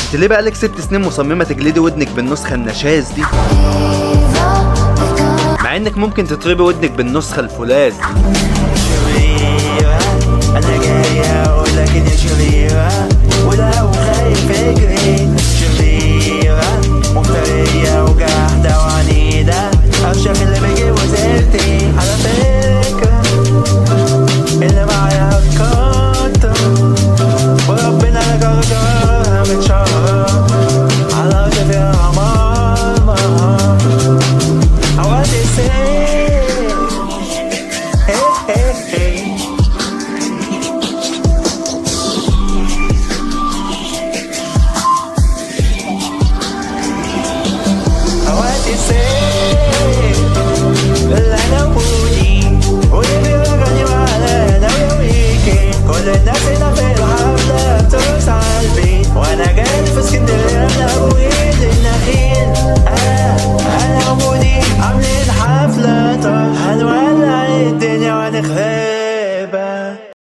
انت ليه بقالك 6 سنين مصممة تجلدي ودنك بالنسخة النشاز دي؟ مع انك ممكن تطربي ودنك بالنسخة الفولاذ دي. انا جاي اقول لك اني شريرة ولو خايف